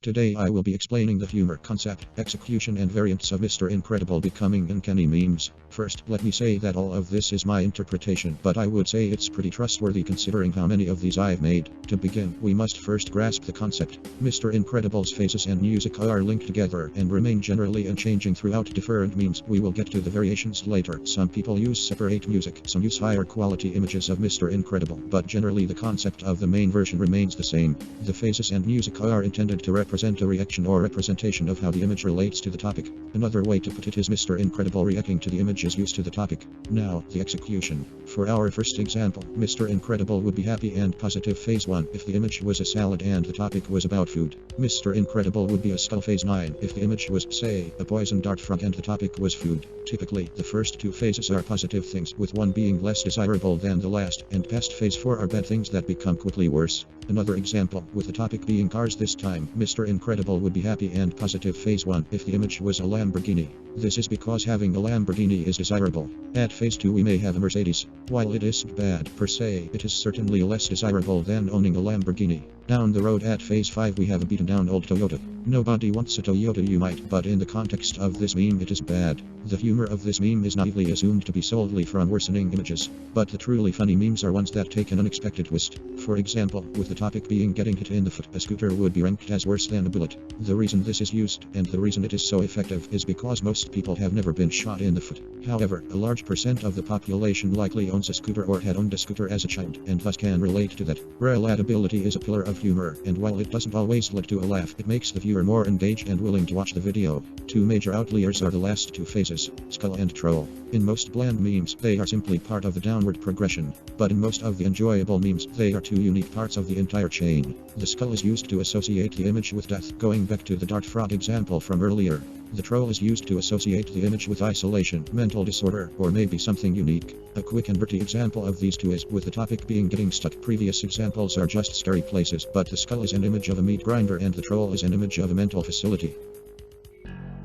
Today I will be explaining the humor, concept, execution and variants of Mr. Incredible Becoming Uncanny memes. First, let me say that all of this is my interpretation, but I would say it's pretty trustworthy considering how many of these I've made. To begin, we must first grasp the concept. Mr. Incredible's faces and music are linked together and remain generally unchanging throughout different memes. We will get to the variations later. Some people use separate music, some use higher quality images of Mr. Incredible, but generally the concept of the main version remains the same. The faces and music are intended to represent a reaction or representation of how the image relates to the topic. Another way to put it is Mr. Incredible reacting to the image is used to the topic. Now, the execution. For our first example, Mr. Incredible would be happy and positive phase 1 if the image was a salad and the topic was about food. Mr. Incredible would be a skull phase 9 if the image was, say, a poison dart frog and the topic was food. Typically, the first two phases are positive things, with one being less desirable than the last, and past phase 4 are bad things that become quickly worse. Another example, with the topic being cars this time, Mr. Incredible would be happy and positive phase 1 if the image was a Lamborghini. This is because having a Lamborghini is desirable. At phase 2 we may have a Mercedes. While it isn't bad per se, it is certainly less desirable than owning a Lamborghini. Down the road at phase 5 we have a beaten down old Toyota. Nobody wants a Toyota, you might, but in the context of this meme it is bad. The humor of this meme is naively assumed to be solely from worsening images, but the truly funny memes are ones that take an unexpected twist. For example, with the topic being getting hit in the foot, a scooter would be ranked as worse than a bullet. The reason this is used, and the reason it is so effective, is because most people have never been shot in the foot. However, a large percent of the population likely owns a scooter or had owned a scooter as a child, and thus can relate to that. Relatability is a pillar of humor, and while it doesn't always lead to a laugh, it makes the viewer more engaged and willing to watch the video. Two major outliers are the last two phases, skull and troll. In most bland memes, they are simply part of the downward progression, but in most of the enjoyable memes, they are two unique parts of the entire chain. The skull is used to associate the image with death, going back to the dart frog example from earlier. The troll is used to associate the image with isolation, mental disorder, or maybe something unique. A quick and dirty example of these two is, with the topic being getting stuck. Previous examples are just scary places, but the skull is an image of a meat grinder and the troll is an image of a mental facility.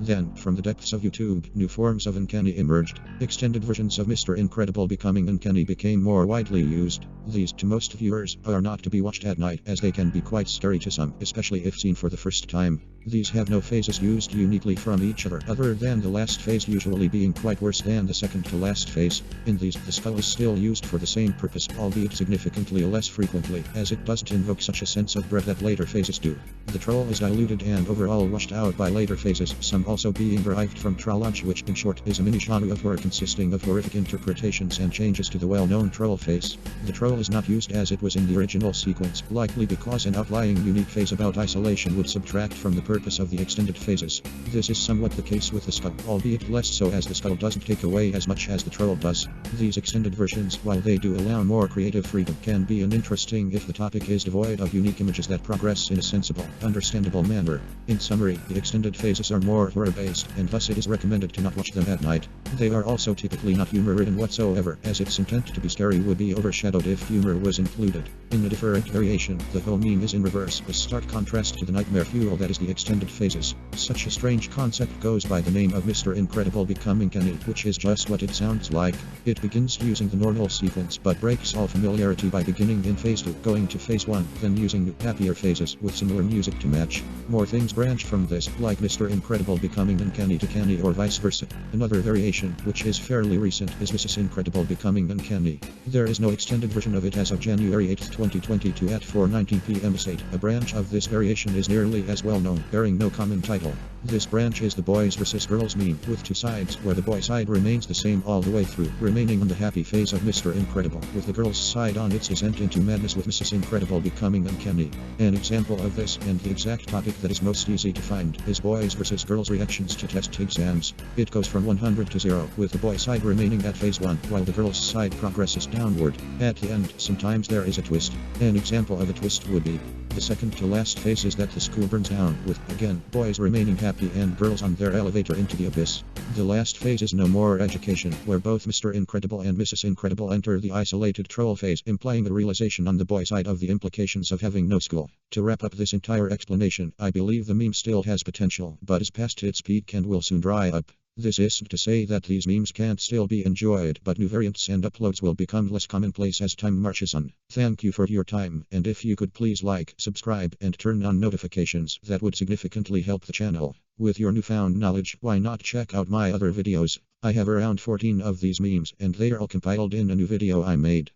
Then, from the depths of YouTube, new forms of Uncanny emerged. Extended versions of Mr. Incredible Becoming Uncanny became more widely used. These, to most viewers, are not to be watched at night, as they can be quite scary to some, especially if seen for the first time. These have no phases used uniquely from each other than the last phase usually being quite worse than the second to last phase. In these, the skull is still used for the same purpose, albeit significantly less frequently, as it doesn't invoke such a sense of dread that later phases do. The troll is diluted and overall washed out by later phases, some also being derived from trollge, which in short is a mini genre of horror consisting of horrific interpretations and changes to the well-known troll face. The troll is not used as it was in the original sequence, likely because an outlying unique phase about isolation would subtract from the purpose of the extended phases. This is somewhat the case with the skull, albeit less so, as the skull doesn't take away as much as the troll does. These extended versions, while they do allow more creative freedom, can be uninteresting if the topic is devoid of unique images that progress in a sensible, understandable manner. In summary, the extended phases are more horror-based, and thus it is recommended to not watch them at night. They are also typically not humor-ridden whatsoever, as its intent to be scary would be overshadowed if humor was included. In a different variation, the whole meme is in reverse, a stark contrast to the nightmare fuel that is the extended phases. Such a strange concept goes by the name of Mr. Incredible Becoming Uncanny, which is just what it sounds like. It begins using the normal sequence but breaks all familiarity by beginning in phase 2, going to phase 1, then using new, happier phases with similar music to match. More things branch from this, like Mr. Incredible Becoming Uncanny to Canny or vice versa. Another variation, which is fairly recent, is Mrs. Incredible Becoming Uncanny. There is no extended version of it as of January 8, 2022 at 4:19 p.m. State. A branch of this variation is nearly as well known, bearing no common title. This branch is the boys versus girls meme, with two sides, where the boy side remains the same all the way through, remaining on the happy phase of Mr. Incredible, with the girl's side on its descent into madness with Mrs. Incredible Becoming Uncanny. An example of this, and the exact topic that is most easy to find, is boys versus girls reactions to test exams. It goes from 100 to 0, with the boy side remaining at phase 1, while the girl's side progresses downward. At the end, sometimes there is a twist. An example of a twist would be the second to last phase is that the school burns down, with, again, boys remaining happy and girls on their elevator into the abyss. The last phase is No More Education, where both Mr. Incredible and Mrs. Incredible enter the isolated troll phase, implying a realization on the boy side of the implications of having no school. To wrap up this entire explanation, I believe the meme still has potential, but is past its peak and will soon dry up. This isn't to say that these memes can't still be enjoyed, but new variants and uploads will become less commonplace as time marches on. Thank you for your time, and if you could please like, subscribe, and turn on notifications, that would significantly help the channel. With your newfound knowledge, why not check out my other videos? I have around 14 of these memes, and they are all compiled in a new video I made.